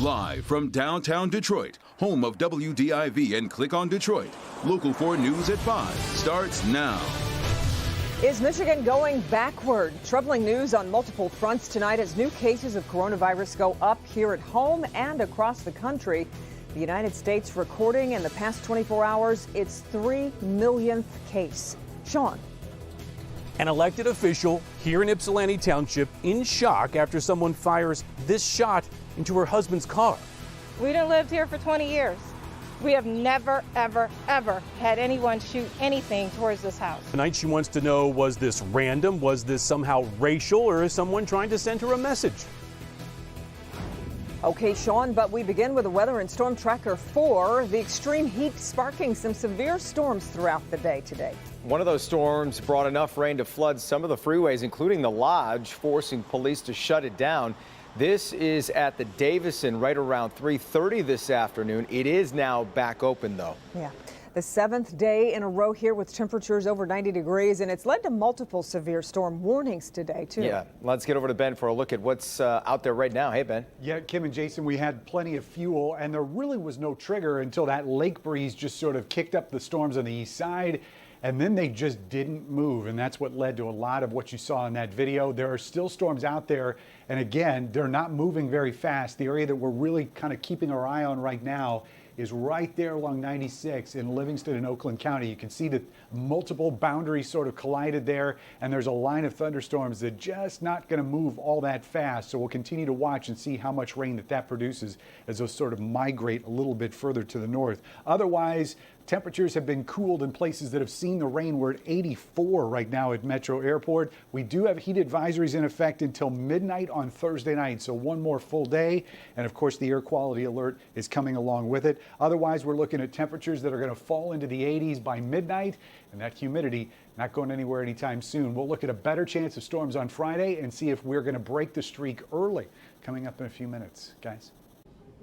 Live from downtown Detroit, home of WDIV and Click on Detroit. Local 4 News at 5 starts now. Is Michigan going backward? Troubling news on multiple fronts tonight as new cases of coronavirus go up here at home and across the country. The United States recording in the past 24 hours its 3 millionth case. Sean. An elected official here in Ypsilanti Township in shock after someone fires this shot into her husband's car. We done lived here for 20 years. We have never, ever, ever had anyone shoot anything towards this house. Tonight she wants to know, was this random? Was this somehow racial, or is someone trying to send her a message? Okay, Sean, but we begin with the weather and Storm Tracker 4. The extreme heat sparking some severe storms throughout the day today. One of those storms brought enough rain to flood some of the freeways, including the Lodge, forcing police to shut it down. This is at the Davison right around 3:30 this afternoon. It is now back open, though. Yeah, the 7th day in a row here with temperatures over 90 degrees, and it's led to multiple severe storm warnings today, too. Yeah, let's get over to Ben for a look at what's out there right now. Hey, Ben. Yeah, Kim and Jason, we had plenty of fuel, and there really was no trigger until that lake breeze just sort of kicked up the storms on the east side. And then they just didn't move, and that's what led to a lot of what you saw in that video. There are still storms out there, and again, they're not moving very fast. The area that we're really kind of keeping our eye on right now is right there along 96 in Livingston and Oakland County. You can see that multiple boundaries sort of collided there, and there's a line of thunderstorms that just not going to move all that fast. So we'll continue to watch and see how much rain that produces as those sort of migrate a little bit further to the north. Otherwise, temperatures have been cooled in places that have seen the rain. We're at 84 right now at Metro Airport. We do have heat advisories in effect until midnight on Thursday night, so one more full day. And of course, the air quality alert is coming along with it. Otherwise, we're looking at temperatures that are going to fall into the 80s by midnight, and that humidity not going anywhere anytime soon. We'll look at a better chance of storms on Friday and see if we're going to break the streak early. Coming up in a few minutes, guys.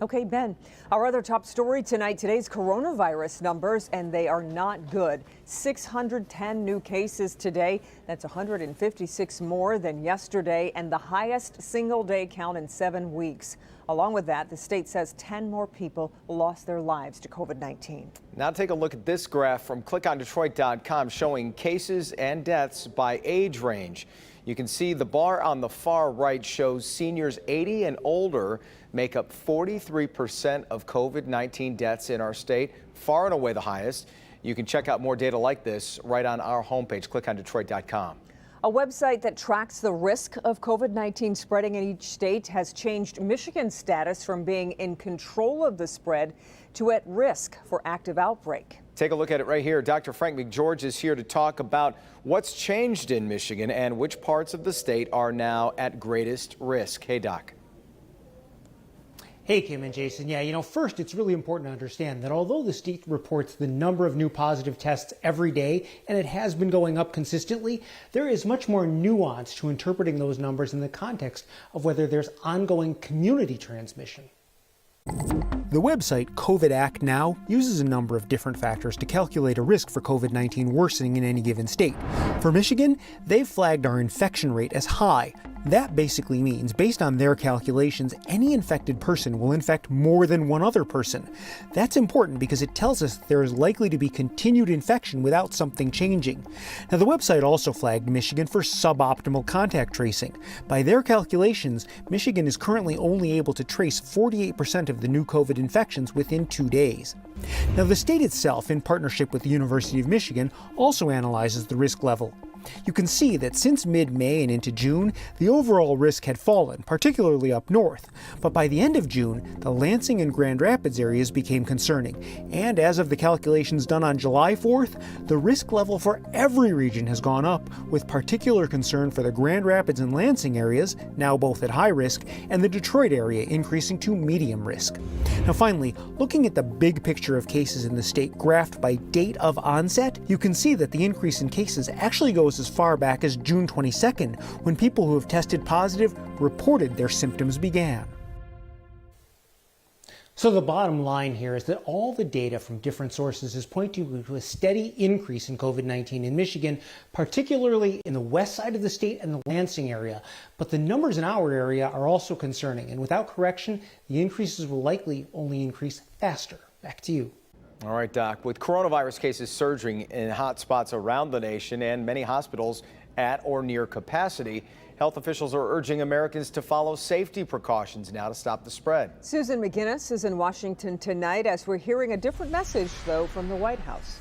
Okay, Ben, our other top story tonight, today's coronavirus numbers, and they are not good. 610 new cases today. That's 156 more than yesterday and the highest single day count in 7 weeks. Along with that, the state says 10 more people lost their lives to COVID-19. Now take a look at this graph from clickondetroit.com showing cases and deaths by age range. You can see the bar on the far right shows seniors 80 and older make up 43% of COVID-19 deaths in our state, far and away the highest. You can check out more data like this right on our homepage, clickondetroit.com. A website that tracks the risk of COVID-19 spreading in each state has changed Michigan's status from being in control of the spread to at risk for active outbreak. Take a look at it right here. Dr. Frank McGeorge is here to talk about what's changed in Michigan and which parts of the state are now at greatest risk. Hey, Doc. Hey, Kim and Jason. Yeah, first, it's really important to understand that although the state reports the number of new positive tests every day, and it has been going up consistently, there is much more nuance to interpreting those numbers in the context of whether there's ongoing community transmission. The website COVID Act Now uses a number of different factors to calculate a risk for COVID-19 worsening in any given state. For Michigan, they've flagged our infection rate as high. That basically means, based on their calculations, any infected person will infect more than one other person. That's important because it tells us there is likely to be continued infection without something changing. Now, the website also flagged Michigan for suboptimal contact tracing. By their calculations, Michigan is currently only able to trace 48% of the new COVID infections within 2 days. Now, the state itself, in partnership with the University of Michigan, also analyzes the risk level. You can see that since mid-May and into June, the overall risk had fallen, particularly up north. But by the end of June, the Lansing and Grand Rapids areas became concerning. And as of the calculations done on July 4th, the risk level for every region has gone up, with particular concern for the Grand Rapids and Lansing areas, now both at high risk, and the Detroit area increasing to medium risk. Now finally, looking at the big picture of cases in the state graphed by date of onset, you can see that the increase in cases actually goes as far back as June 22nd, when people who have tested positive reported their symptoms began. So the bottom line here is that all the data from different sources is pointing to a steady increase in COVID-19 in Michigan, particularly in the west side of the state and the Lansing area. But the numbers in our area are also concerning, and without correction, the increases will likely only increase faster. Back to you. All right, Doc. With coronavirus cases surging in hot spots around the nation and many hospitals at or near capacity, health officials are urging Americans to follow safety precautions now to stop the spread. Susan McGinnis is in Washington tonight as we're hearing a different message, though, from the White House.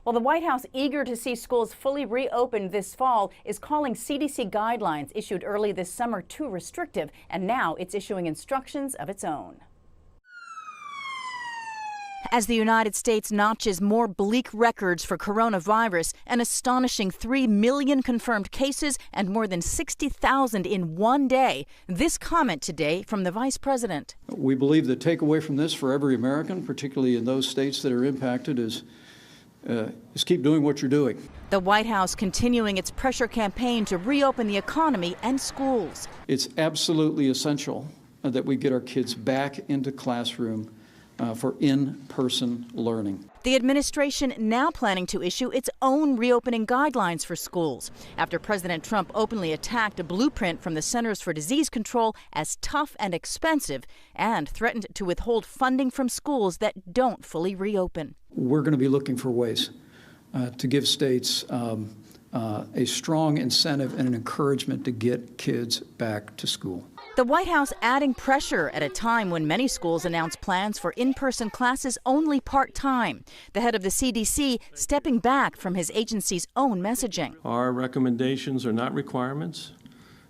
Well, the White House, eager to see schools fully reopened this fall, is calling CDC guidelines issued early this summer too restrictive, and now it's issuing instructions of its own. As the United States notches more bleak records for coronavirus, an astonishing 3 million confirmed cases and more than 60,000 in one day. This comment today from the Vice President. We believe the takeaway from this for every American, particularly in those states that are impacted, is keep doing what you're doing. The White House continuing its pressure campaign to reopen the economy and schools. It's absolutely essential that we get our kids back into classroom for in-person learning. The administration now planning to issue its own reopening guidelines for schools after President Trump openly attacked a blueprint from the Centers for Disease Control as tough and expensive and threatened to withhold funding from schools that don't fully reopen. We're going to be looking for ways to give states a strong incentive and an encouragement to get kids back to school. The White House adding pressure at a time when many schools announced plans for in-person classes only part-time. The head of the CDC stepping back from his agency's own messaging. Our recommendations are not requirements,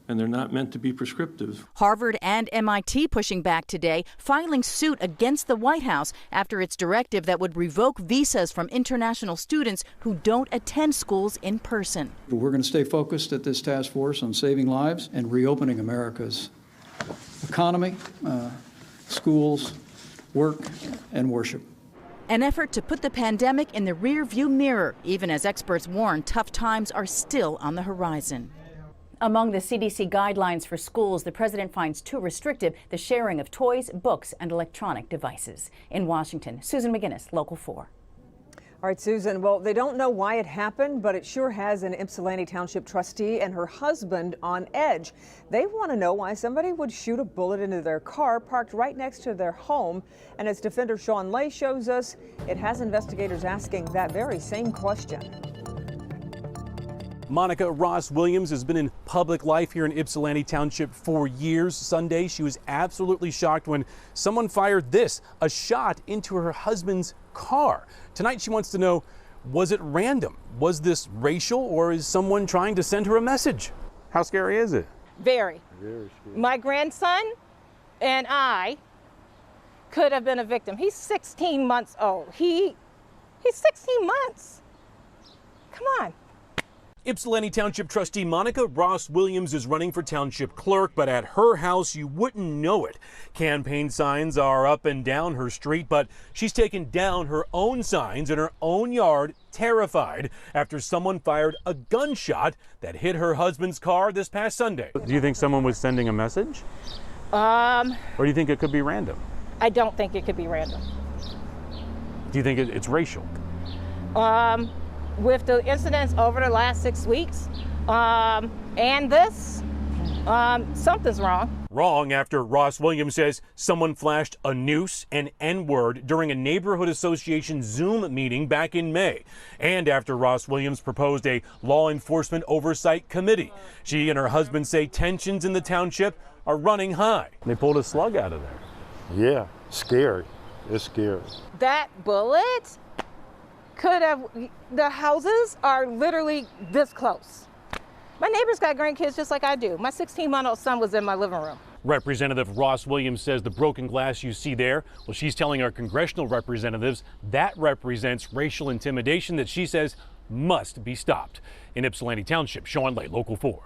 and they're not meant to be prescriptive. Harvard and MIT pushing back today, filing suit against the White House after its directive that would revoke visas from international students who don't attend schools in person. We're going to stay focused at this task force on saving lives and reopening America's economy, schools, work, and worship. An effort to put the pandemic in the rear-view mirror, even as experts warn tough times are still on the horizon. Among the CDC guidelines for schools, the president finds too restrictive the sharing of toys, books, and electronic devices. In Washington, Susan McGinnis, Local 4. All right, Susan, well, they don't know why it happened, but it sure has an Ypsilanti Township trustee and her husband on edge. They want to know why somebody would shoot a bullet into their car parked right next to their home. And as Defender Sean Lay shows us, it has investigators asking that very same question. Monica Ross Williams has been in public life here in Ypsilanti Township for years. Sunday, she was absolutely shocked when someone fired this, a shot into her husband's car. Tonight, she wants to know, was it random? Was this racial, or is someone trying to send her a message? How scary is it? Very. Very scary. My grandson and I could have been a victim. He's 16 months old. He's 16 months. Come on. Ypsilanti Township trustee Monica Ross Williams is running for township clerk, but at her house, you wouldn't know it. Campaign signs are up and down her street, but she's taken down her own signs in her own yard, terrified after someone fired a gunshot that hit her husband's car this past Sunday. Do you think someone was sending a message? Or do you think it could be random? I don't think it could be random. Do you think it's racial? With the incidents over the last 6 weeks and this, something's wrong. Wrong after Ross Williams says someone flashed a noose and N-word during a neighborhood association Zoom meeting back in May. And after Ross Williams proposed a law enforcement oversight committee. She and her husband say tensions in the township are running high. They pulled a slug out of there. Yeah, scary. It's scary. That bullet could have, the houses are literally this close. My neighbor's got grandkids just like I do. My 16-month-old son was in my living room. Representative Ross Williams says the broken glass you see there, well, she's telling our congressional representatives that represents racial intimidation that she says must be stopped. In Ypsilanti Township, Sean Lay, Local 4.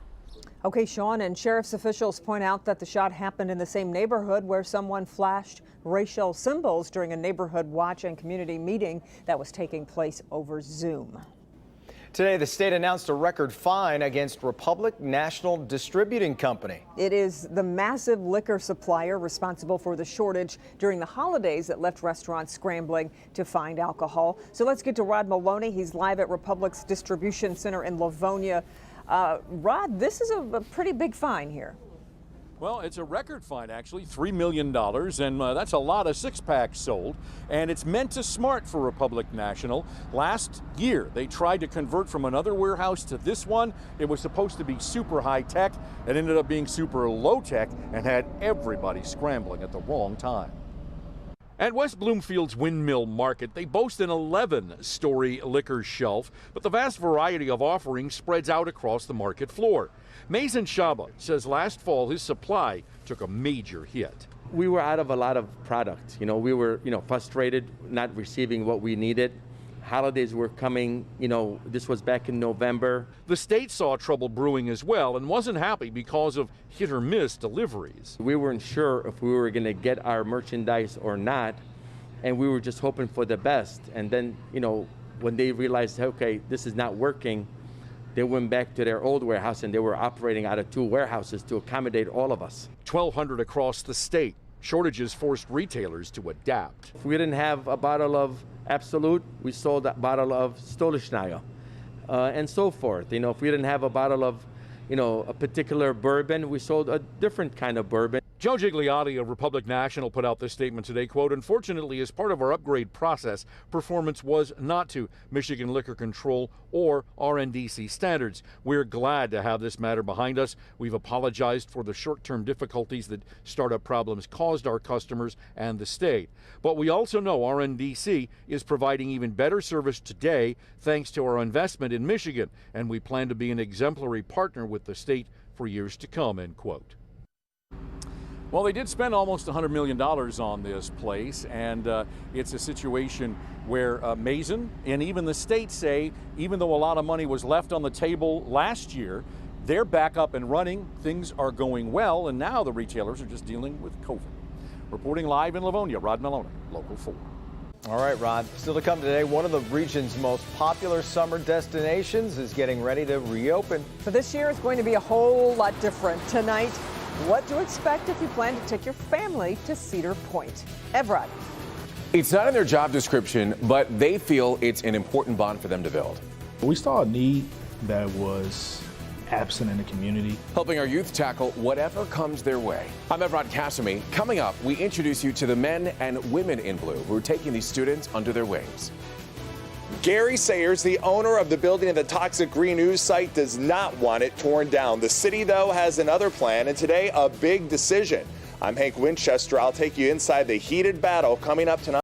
Okay, Sean, and sheriff's officials point out that the shot happened in the same neighborhood where someone flashed racial symbols during a neighborhood watch and community meeting that was taking place over Zoom. Today, the state announced a record fine against Republic National Distributing Company. It is the massive liquor supplier responsible for the shortage during the holidays that left restaurants scrambling to find alcohol. So let's get to Rod Maloney. He's live at Republic's distribution center in Livonia. Rod, this is a pretty big fine here. Well, it's a record fine, actually, $3 million, and that's a lot of six-packs sold, and it's meant to smart for Republic National. Last year, they tried to convert from another warehouse to this one. It was supposed to be super high-tech. It ended up being super low-tech and had everybody scrambling at the wrong time. At West Bloomfield's Windmill Market, they boast an 11-story liquor shelf, but the vast variety of offerings spreads out across the market floor. Mason Shaba says last fall his supply took a major hit. We were out of a lot of product. We were, frustrated not receiving what we needed. Holidays were coming, this was back in November. The state saw trouble brewing as well and wasn't happy because of hit or miss deliveries. We weren't sure if we were going to get our merchandise or not, and we were just hoping for the best. And then, when they realized, okay, this is not working, they went back to their old warehouse and they were operating out of 2 warehouses to accommodate all of us. 1,200 across the state. Shortages forced retailers to adapt. If we didn't have a bottle of Absolute, we sold a bottle of Stolichnaya, and so forth. If we didn't have a bottle of, a particular bourbon, we sold a different kind of bourbon. Joe Gigliotti of Republic National put out this statement today, quote, "Unfortunately, as part of our upgrade process, performance was not to Michigan Liquor Control or RNDC standards. We're glad to have this matter behind us. We've apologized for the short-term difficulties that startup problems caused our customers and the state. But we also know RNDC is providing even better service today thanks to our investment in Michigan, and we plan to be an exemplary partner with the state for years to come," end quote. Well, they did spend almost $100 million on this place, and it's a situation where Mason and even the state say, even though a lot of money was left on the table last year, they're back up and running. Things are going well, and now the retailers are just dealing with COVID. Reporting live in Livonia, Rod Maloney, Local 4. All right, Rod. Still to come today, one of the region's most popular summer destinations is getting ready to reopen. But this year is going to be a whole lot different. Tonight, what to expect if you plan to take your family to Cedar Point. Evrod. It's not in their job description, but they feel it's an important bond for them to build. We saw a need that was absent in the community. Helping our youth tackle whatever comes their way. I'm Evrod Kasumi. Coming up, we introduce you to the men and women in blue who are taking these students under their wings. Gary Sayers, the owner of the building at the Toxic Green News site, does not want it torn down. The city, though, has another plan, and today, a big decision. I'm Hank Winchester. I'll take you inside the heated battle coming up tonight.